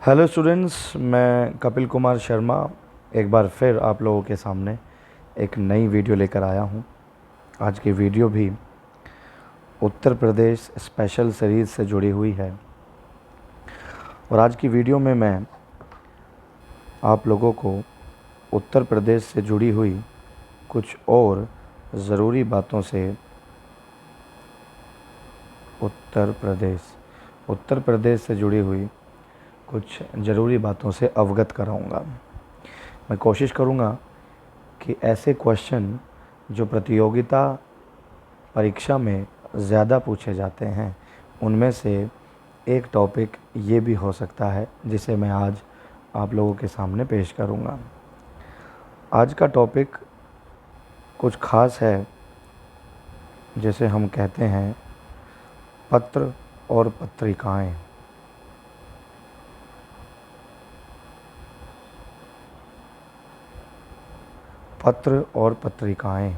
Hello students, मैं कपिल कुमार शर्मा एक बार फिर आप लोगों के सामने एक नई वीडियो लेकर आया हूं। आज की वीडियो भी उत्तर प्रदेश स्पेशल सीरीज़ से जुड़ी हुई है और आज की वीडियो में मैं आप लोगों को उत्तर प्रदेश से जुड़ी हुई कुछ और ज़रूरी बातों से उत्तर प्रदेश से जुड़ी हुई कुछ ज़रूरी बातों से अवगत कराऊंगा। मैं कोशिश करूंगा कि ऐसे क्वेश्चन जो प्रतियोगिता परीक्षा में ज़्यादा पूछे जाते हैं उनमें से एक टॉपिक ये भी हो सकता है जिसे मैं आज आप लोगों के सामने पेश करूंगा। आज का टॉपिक कुछ ख़ास है, जिसे हम कहते हैं पत्र और पत्रिकाएं। पत्र और पत्रिकाएं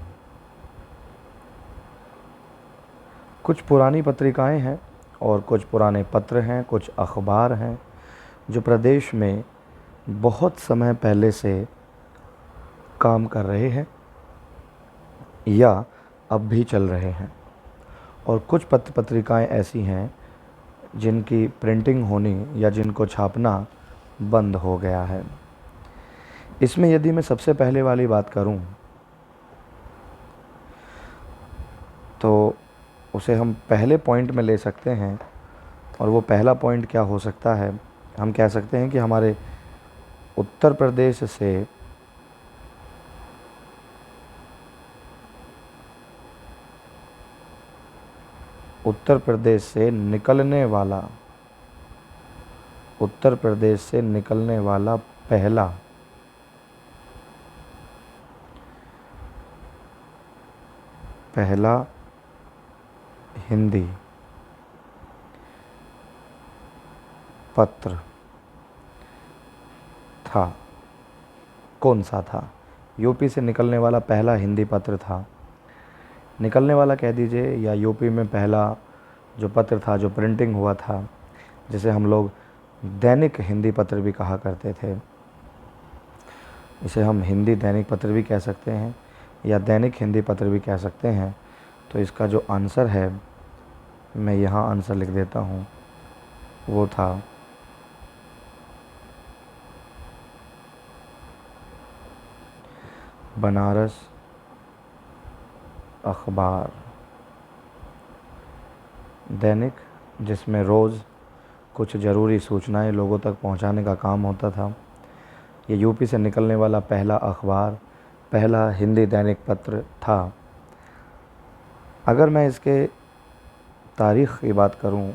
कुछ पुरानी पत्रिकाएं हैं और कुछ पुराने पत्र हैं, कुछ अखबार हैं जो प्रदेश में बहुत समय पहले से काम कर रहे हैं या अब भी चल रहे हैं, और कुछ पत्र पत्रिकाएं ऐसी हैं जिनकी प्रिंटिंग होनी या जिनको छापना बंद हो गया है। इसमें यदि मैं सबसे पहले वाली बात करूं तो उसे हम पहले पॉइंट में ले सकते हैं, और वो पहला पॉइंट क्या हो सकता है। हम कह सकते हैं कि हमारे उत्तर प्रदेश से उत्तर प्रदेश से निकलने वाला पहला हिंदी पत्र था। कौन सा था? यूपी से निकलने वाला पहला हिंदी पत्र था। निकलने वाला कह दीजिए, या यूपी में पहला जो पत्र था जो प्रिंटिंग हुआ था, जिसे हम लोग दैनिक हिंदी पत्र भी कहा करते थे। इसे हम हिंदी दैनिक पत्र भी कह सकते हैं या दैनिक हिंदी पत्र भी कह सकते हैं। तो इसका जो आंसर है, मैं यहाँ आंसर लिख देता हूँ, वो था बनारस अखबार। दैनिक, जिसमें रोज़ कुछ ज़रूरी सूचनाएं लोगों तक पहुंचाने का काम होता था। ये यूपी से निकलने वाला पहला अखबार, पहला हिंदी दैनिक पत्र था। अगर मैं इसके तारीख़ की बात करूं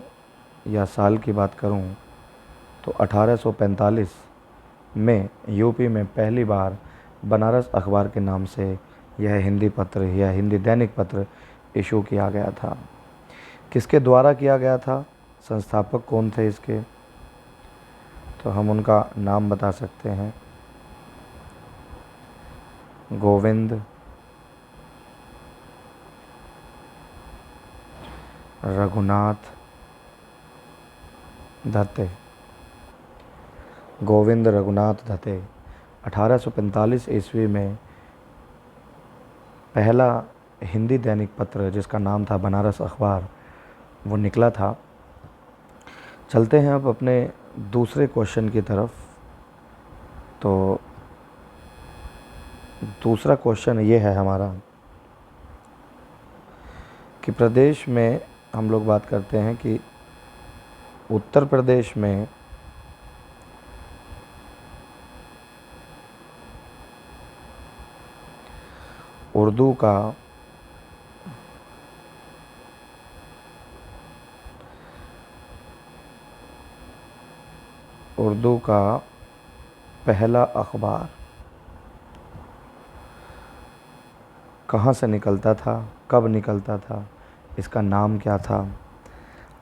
या साल की बात करूं तो 1845 में यूपी में पहली बार बनारस अखबार के नाम से यह हिंदी पत्र या हिंदी दैनिक पत्र इशू किया गया था। किसके द्वारा किया गया था? संस्थापक कौन थे इसके? तो हम उनका नाम बता सकते हैं, गोविंद रघुनाथ दत्ते। गोविंद रघुनाथ दत्ते 1845 ईस्वी में पहला हिंदी दैनिक पत्र, जिसका नाम था बनारस अखबार, वो निकला था। चलते हैं अब अपने दूसरे क्वेश्चन की तरफ। तो दूसरा क्वेश्चन ये है हमारा कि प्रदेश में हम लोग बात करते हैं कि उत्तर प्रदेश में उर्दू का पहला अखबार कहाँ से निकलता था, कब निकलता था, इसका नाम क्या था?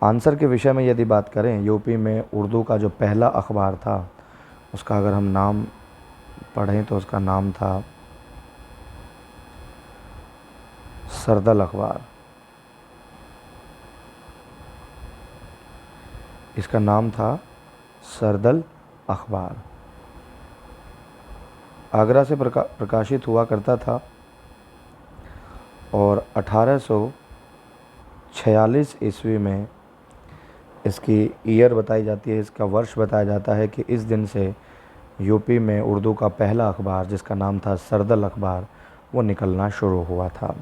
आंसर के विषय में यदि बात करें, यूपी में उर्दू का जो पहला अखबार था उसका अगर हम नाम पढ़ें तो उसका नाम था सरदल अखबार। इसका नाम था सरदल अखबार आगरा से प्रकाशित हुआ करता था और 1846 ईस्वी में इसकी ईयर बताई जाती है, इसका वर्ष बताया जाता है कि इस दिन से यूपी में उर्दू का पहला अखबार जिसका नाम था सरदल अखबार वो निकलना शुरू हुआ था।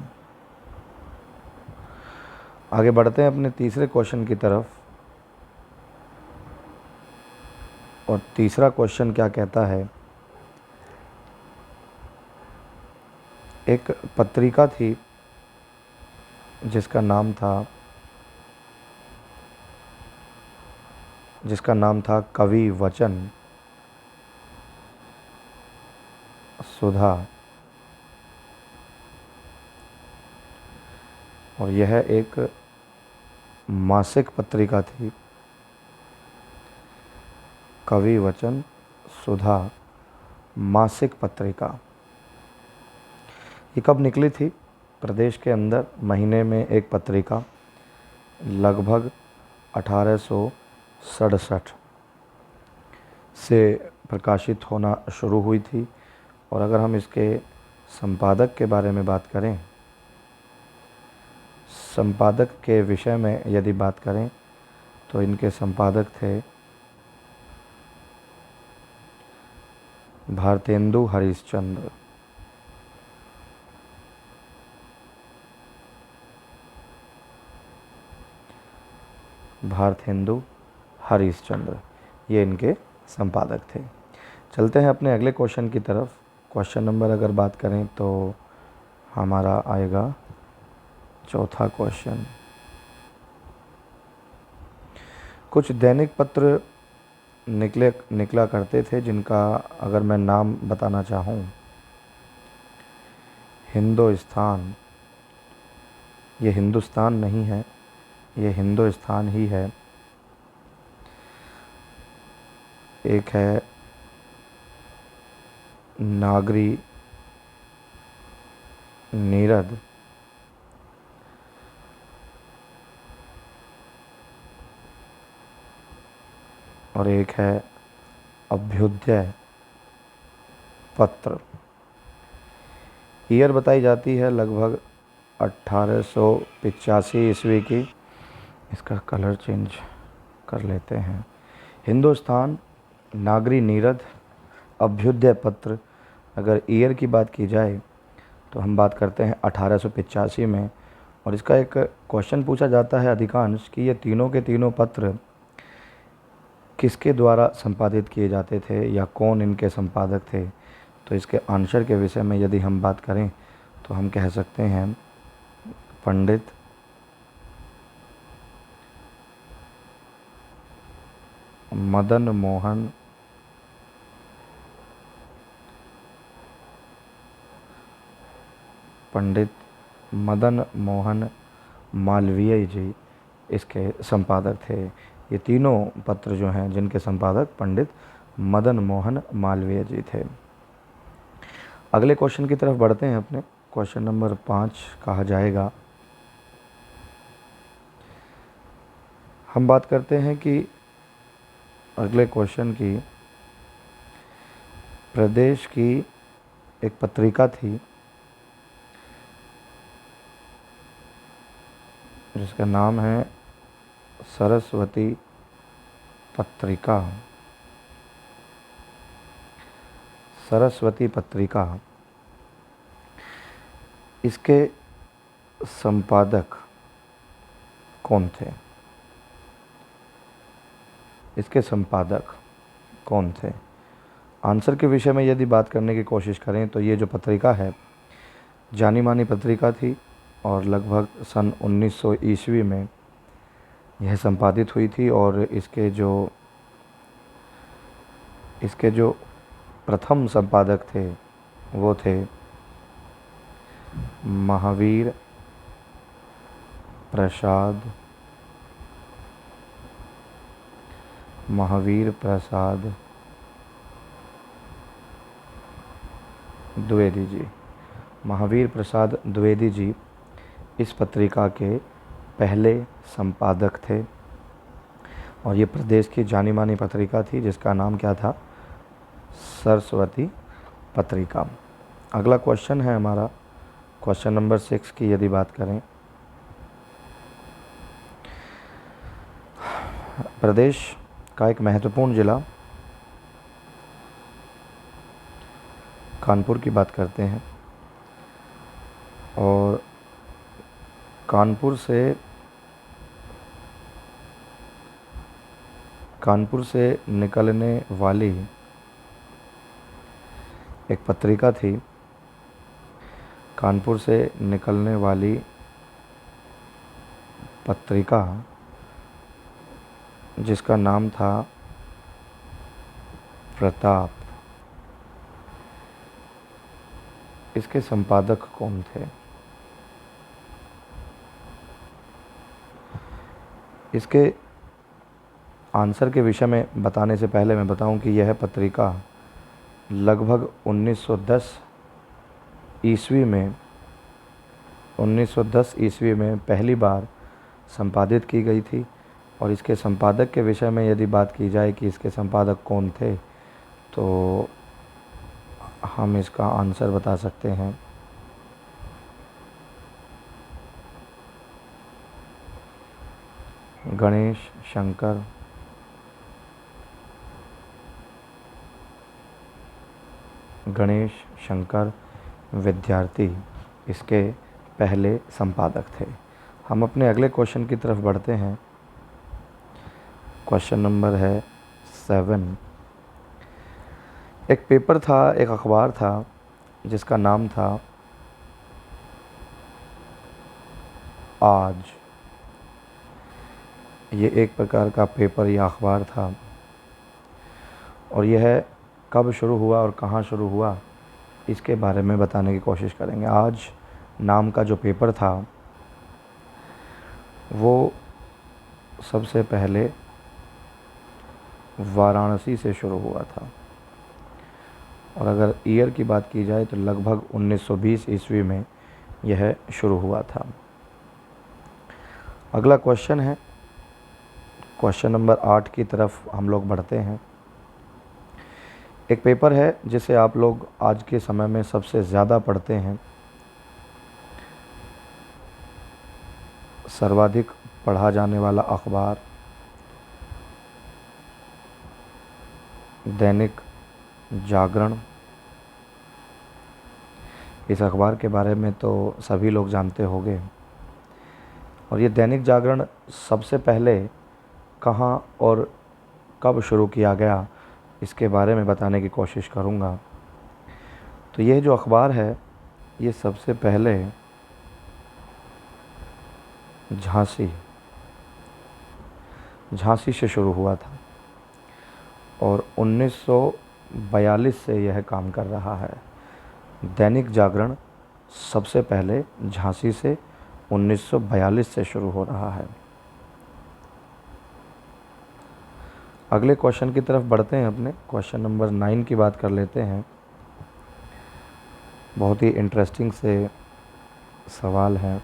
आगे बढ़ते हैं अपने तीसरे क्वेश्चन की तरफ। और तीसरा क्वेश्चन क्या कहता है, एक पत्रिका थी जिसका नाम था कवि वचन सुधा, और यह एक मासिक पत्रिका थी। कवि वचन सुधा मासिक पत्रिका ये कब निकली थी? प्रदेश के अंदर महीने में एक पत्रिका लगभग 1867 से प्रकाशित होना शुरू हुई थी। और अगर हम इसके संपादक के बारे में बात करें, संपादक के विषय में यदि बात करें तो इनके संपादक थे भारतेंदु हरिश्चंद्र। भारतेंदु हरिश्चंद्र ये इनके संपादक थे। चलते हैं अपने अगले क्वेश्चन की तरफ। क्वेश्चन नंबर अगर बात करें तो हमारा आएगा चौथा क्वेश्चन। कुछ दैनिक पत्र निकला करते थे जिनका अगर मैं नाम बताना चाहूँ, हिंदुस्तान, ये हिंदुस्तान नहीं है, ये हिंदुस्तान ही है। एक है नागरी नीरद, और एक है अभ्युदय पत्र। ईयर बताई जाती है लगभग 1885 ईस्वी की। इसका कलर चेंज कर लेते हैं। हिंदुस्तान, नागरी नीरद, अभ्युदय पत्र, अगर ईयर की बात की जाए तो हम बात करते हैं 1885 में। और इसका एक क्वेश्चन पूछा जाता है अधिकांश कि ये तीनों के तीनों पत्र किसके द्वारा संपादित किए जाते थे या कौन इनके संपादक थे। तो इसके आंसर के विषय में यदि हम बात करें तो हम कह सकते हैं पंडित मदन मोहन मालवीय जी इसके संपादक थे। ये तीनों पत्र जो हैं जिनके संपादक पंडित मदन मोहन मालवीय जी थे। अगले क्वेश्चन की तरफ बढ़ते हैं अपने। क्वेश्चन नंबर 5 कहा जाएगा, हम बात करते हैं कि अगले क्वेश्चन की, प्रदेश की एक पत्रिका थी जिसका नाम है सरस्वती पत्रिका। सरस्वती पत्रिका, इसके संपादक कौन थे? इसके संपादक कौन थे? आंसर के विषय में यदि बात करने की कोशिश करें तो ये जो पत्रिका है जानी मानी पत्रिका थी और लगभग सन 1900 ईस्वी में यह संपादित हुई थी। और इसके जो प्रथम संपादक थे वो थे महावीर प्रसाद द्विवेदी जी। महावीर प्रसाद द्विवेदी जी इस पत्रिका के पहले संपादक थे। और ये प्रदेश की जानी मानी पत्रिका थी जिसका नाम क्या था, सरस्वती पत्रिका। अगला क्वेश्चन है हमारा क्वेश्चन नंबर 6 की यदि बात करें, प्रदेश का एक महत्वपूर्ण ज़िला कानपुर की बात करते हैं, और कानपुर से निकलने वाली एक पत्रिका थी, कानपुर से निकलने वाली पत्रिका जिसका नाम था प्रताप। इसके संपादक कौन थे? इसके आंसर के विषय में बताने से पहले मैं बताऊं कि यह पत्रिका लगभग 1910 ईस्वी में पहली बार संपादित की गई थी। और इसके संपादक के विषय में यदि बात की जाए कि इसके संपादक कौन थे, तो हम इसका आंसर बता सकते हैं गणेश शंकर विद्यार्थी इसके पहले संपादक थे। हम अपने अगले क्वेश्चन की तरफ बढ़ते हैं। क्वेश्चन नंबर है 7। एक पेपर था, एक अखबार था जिसका नाम था आज। ये एक प्रकार का पेपर या अखबार था, और यह कब शुरू हुआ और कहाँ शुरू हुआ इसके बारे में बताने की कोशिश करेंगे। आज नाम का जो पेपर था वो सबसे पहले वाराणसी से शुरू हुआ था, और अगर ईयर की बात की जाए तो लगभग 1920 ईस्वी में यह शुरू हुआ था। अगला क्वेश्चन है क्वेश्चन नंबर 8 की तरफ हम लोग बढ़ते हैं। एक पेपर है जिसे आप लोग आज के समय में सबसे ज़्यादा पढ़ते हैं, सर्वाधिक पढ़ा जाने वाला अखबार दैनिक जागरण। इस अखबार के बारे में तो सभी लोग जानते होंगे। और ये दैनिक जागरण सबसे पहले कहाँ और कब शुरू किया गया इसके बारे में बताने की कोशिश करूँगा। तो यह जो अखबार है ये सबसे पहले झांसी से शुरू हुआ था, और 1942 से यह काम कर रहा है। दैनिक जागरण सबसे पहले झांसी से 1942 से शुरू हो रहा है। अगले क्वेश्चन की तरफ बढ़ते हैं। अपने क्वेश्चन नंबर 9 की बात कर लेते हैं। बहुत ही इंटरेस्टिंग से सवाल है।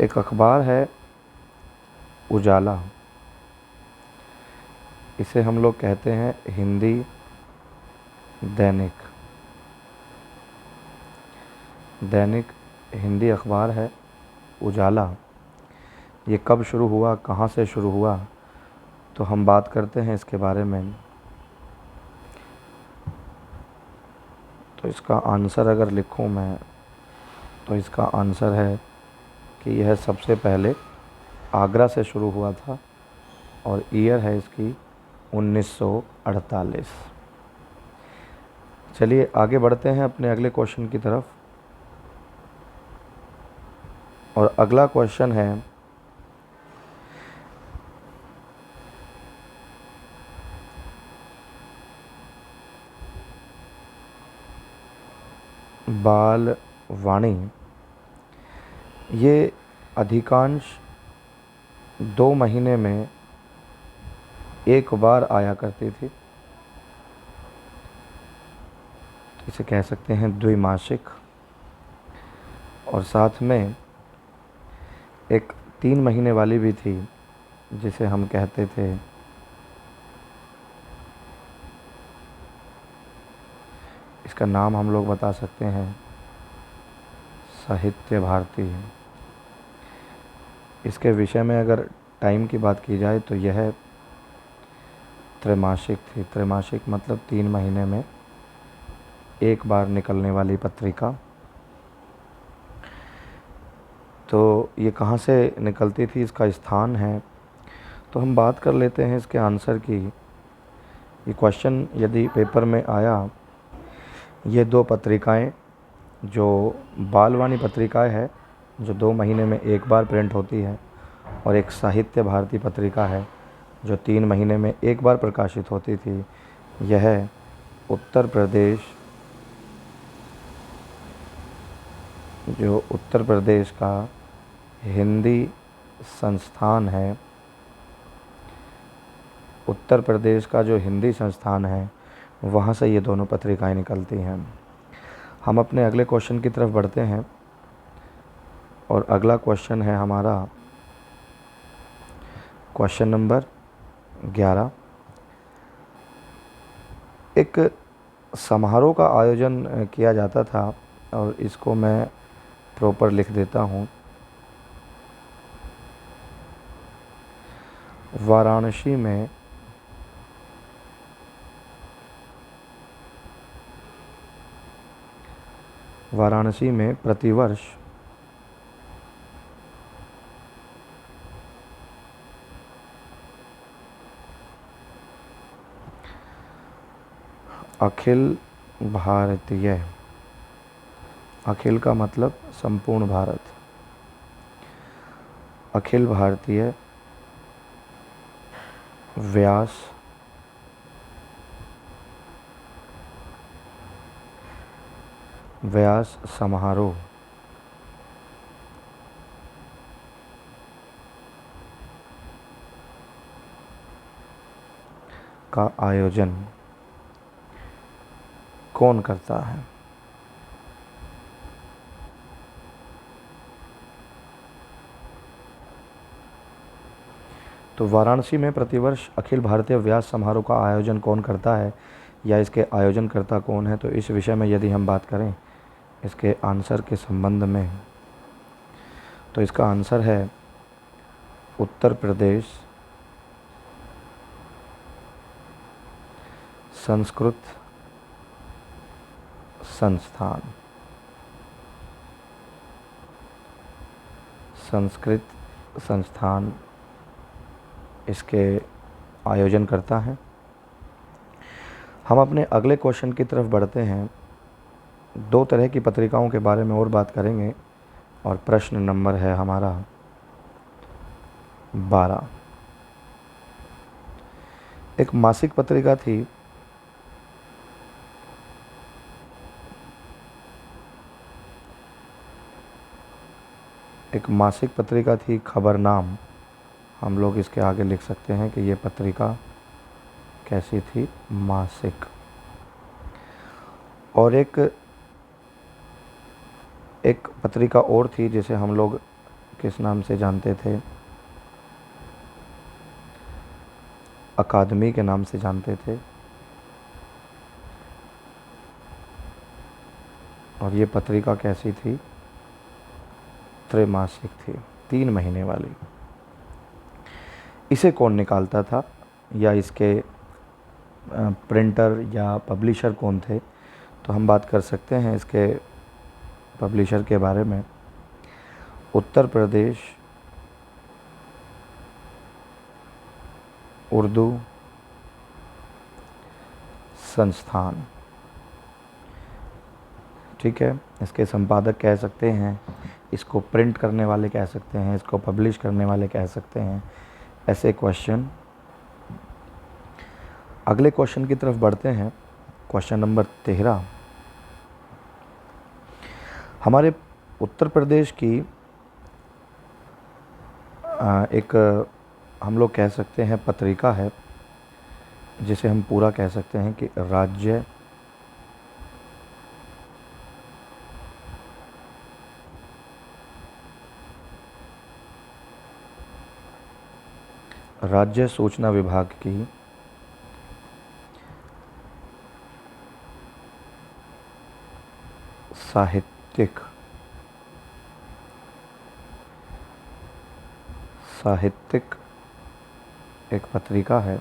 एक अखबार है उजाला, इसे हम लोग कहते हैं हिंदी दैनिक हिंदी अखबार है उजाला। ये कब शुरू हुआ, कहाँ से शुरू हुआ, तो हम बात करते हैं इसके बारे में। तो इसका आंसर अगर लिखूं मैं, तो इसका आंसर है कि यह सबसे पहले आगरा से शुरू हुआ था, और ईयर है इसकी 1948। चलिए आगे बढ़ते हैं अपने अगले क्वेश्चन की तरफ। और अगला क्वेश्चन है बाल वाणी। ये अधिकांश 2 महीने में एक बार आया करती थी। इसे कह सकते हैं द्विमासिक। और साथ में एक 3 महीने वाली भी थी जिसे हम कहते थे इसका नाम हम लोग बता सकते हैं साहित्य भारती। इसके विषय में अगर टाइम की बात की जाए तो यह त्रैमासिक थी। त्रैमासिक मतलब 3 महीने में एक बार निकलने वाली पत्रिका। तो ये कहाँ से निकलती थी, इसका स्थान है, तो हम बात कर लेते हैं इसके आंसर की। ये क्वेश्चन यदि पेपर में आया, ये 2 पत्रिकाएं जो बालवाणी पत्रिकाएं है जो 2 महीने में एक बार प्रिंट होती है, और एक साहित्य भारती पत्रिका है जो 3 महीने में एक बार प्रकाशित होती थी। यह उत्तर प्रदेश, जो उत्तर प्रदेश का हिंदी संस्थान है, उत्तर प्रदेश का जो हिंदी संस्थान है वहाँ से ये दोनों पत्रिकाएं निकलती हैं। हम अपने अगले क्वेश्चन की तरफ बढ़ते हैं, और अगला क्वेश्चन है हमारा क्वेश्चन नंबर 11। एक समारोह का आयोजन किया जाता था, और इसको मैं प्रॉपर लिख देता हूँ। वाराणसी में प्रतिवर्ष अखिल भारतीय, अखिल का मतलब संपूर्ण भारत, अखिल भारतीय व्यास समारोह का आयोजन कौन करता है? तो वाराणसी में प्रतिवर्ष अखिल भारतीय व्यास समारोह का आयोजन कौन करता है, या इसके आयोजनकर्ता कौन है, तो इस विषय में यदि हम बात करें इसके आंसर के संबंध में, तो इसका आंसर है उत्तर प्रदेश संस्कृत संस्थान। संस्कृत संस्थान इसके आयोजन करता है। हम अपने अगले क्वेश्चन की तरफ बढ़ते हैं। 2 तरह की पत्रिकाओं के बारे में और बात करेंगे, और प्रश्न नंबर है हमारा 12। एक मासिक पत्रिका थी, खबरनाम। हम लोग इसके आगे लिख सकते हैं कि ये पत्रिका कैसी थी, मासिक। और एक पत्रिका और थी जिसे हम लोग किस नाम से जानते थे, अकादमी के नाम से जानते थे। और ये पत्रिका कैसी थी, त्रैमासिक थी, 3 महीने वाली। इसे कौन निकालता था, या इसके प्रिंटर या पब्लिशर कौन थे, तो हम बात कर सकते हैं इसके पब्लिशर के बारे में। उत्तर प्रदेश उर्दू संस्थान, ठीक है। इसके संपादक कह सकते हैं, इसको प्रिंट करने वाले कह सकते हैं, इसको पब्लिश करने वाले कह सकते हैं। ऐसे क्वेश्चन। अगले क्वेश्चन की तरफ बढ़ते हैं, क्वेश्चन नंबर 13। हमारे उत्तर प्रदेश की एक हम लोग कह सकते हैं पत्रिका है, जिसे हम पूरा कह सकते हैं कि राज्य राज्य सूचना विभाग की साहित्यिक एक पत्रिका है,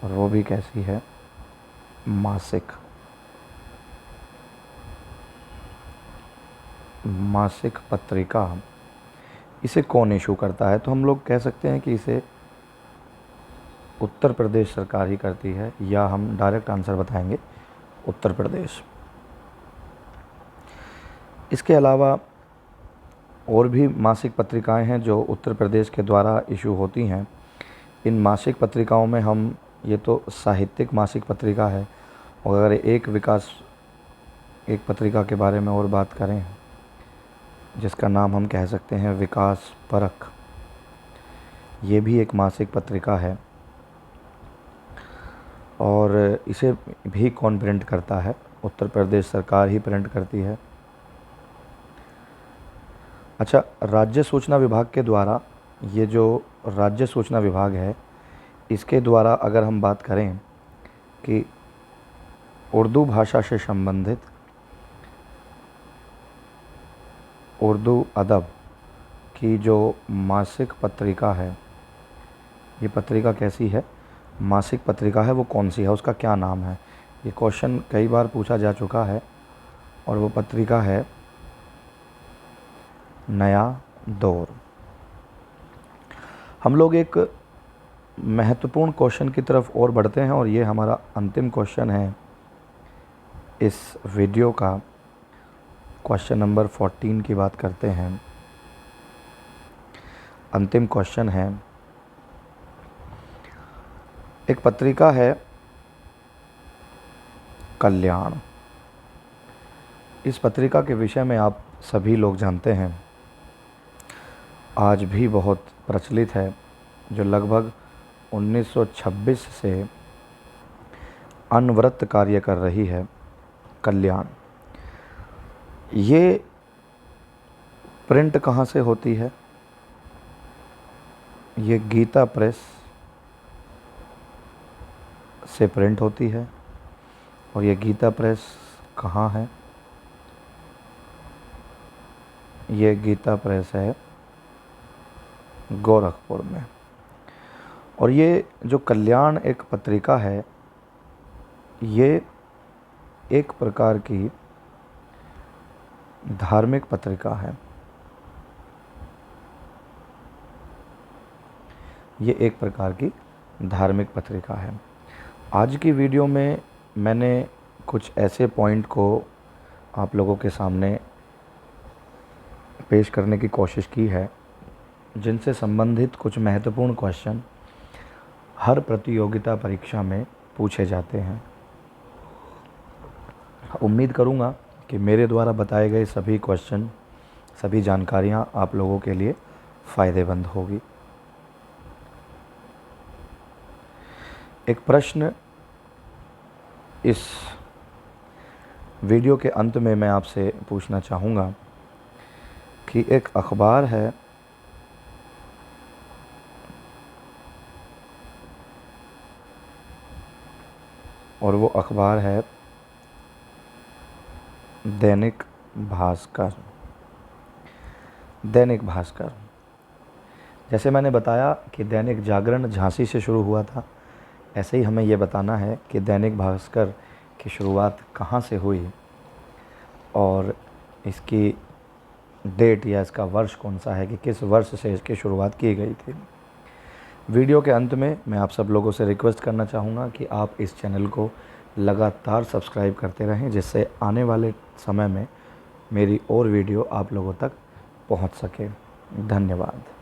और वो भी कैसी है, मासिक पत्रिका। इसे कौन इशू करता है? तो हम लोग कह सकते हैं कि इसे उत्तर प्रदेश सरकार ही करती है, या हम डायरेक्ट आंसर बताएंगे उत्तर प्रदेश। इसके अलावा और भी मासिक पत्रिकाएं हैं जो उत्तर प्रदेश के द्वारा इशू होती हैं। इन मासिक पत्रिकाओं में हम, ये तो साहित्यिक मासिक पत्रिका है, और अगर एक पत्रिका के बारे में और बात करें जिसका नाम हम कह सकते हैं विकास परख, ये भी एक मासिक पत्रिका है, और इसे भी कौन प्रिंट करता है? उत्तर प्रदेश सरकार ही प्रिंट करती है। अच्छा, राज्य सूचना विभाग के द्वारा, ये जो राज्य सूचना विभाग है, इसके द्वारा अगर हम बात करें कि उर्दू भाषा से संबंधित, उर्दू अदब की जो मासिक पत्रिका है, ये पत्रिका कैसी है, मासिक पत्रिका है, वो कौन सी है, उसका क्या नाम है? ये क्वेश्चन कई बार पूछा जा चुका है, और वो पत्रिका है नया दौर। हम लोग एक महत्वपूर्ण क्वेश्चन की तरफ और बढ़ते हैं, और ये हमारा अंतिम क्वेश्चन है इस वीडियो का। क्वेश्चन नंबर 14 की बात करते हैं। अंतिम क्वेश्चन है, एक पत्रिका है कल्याण। इस पत्रिका के विषय में आप सभी लोग जानते हैं, आज भी बहुत प्रचलित है, जो लगभग 1926 से अनवरत कार्य कर रही है, कल्याण। ये प्रिंट कहाँ से होती है? ये गीता प्रेस से प्रिंट होती है, और ये गीता प्रेस कहाँ है? ये गीता प्रेस है गोरखपुर में। और ये जो कल्याण एक पत्रिका है, ये एक प्रकार की धार्मिक पत्रिका है। ये एक प्रकार की धार्मिक पत्रिका है। आज की वीडियो में मैंने कुछ ऐसे पॉइंट को आप लोगों के सामने पेश करने की कोशिश की है जिनसे संबंधित कुछ महत्वपूर्ण क्वेश्चन हर प्रतियोगिता परीक्षा में पूछे जाते हैं। उम्मीद करूंगा कि मेरे द्वारा बताए गए सभी क्वेश्चन, सभी जानकारियां आप लोगों के लिए फ़ायदेमंद होगी। एक प्रश्न इस वीडियो के अंत में मैं आपसे पूछना चाहूँगा कि एक अखबार है, और वो अखबार है दैनिक भास्कर। दैनिक भास्कर, जैसे मैंने बताया कि दैनिक जागरण झांसी से शुरू हुआ था, ऐसे ही हमें ये बताना है कि दैनिक भास्कर की शुरुआत कहाँ से हुई और इसकी डेट या इसका वर्ष कौन सा है, कि किस वर्ष से इसकी शुरुआत की गई थी। वीडियो के अंत में मैं आप सब लोगों से रिक्वेस्ट करना चाहूँगा कि आप इस चैनल को लगातार सब्सक्राइब करते रहें, जिससे आने वाले समय में मेरी और वीडियो आप लोगों तक पहुँच सके। धन्यवाद।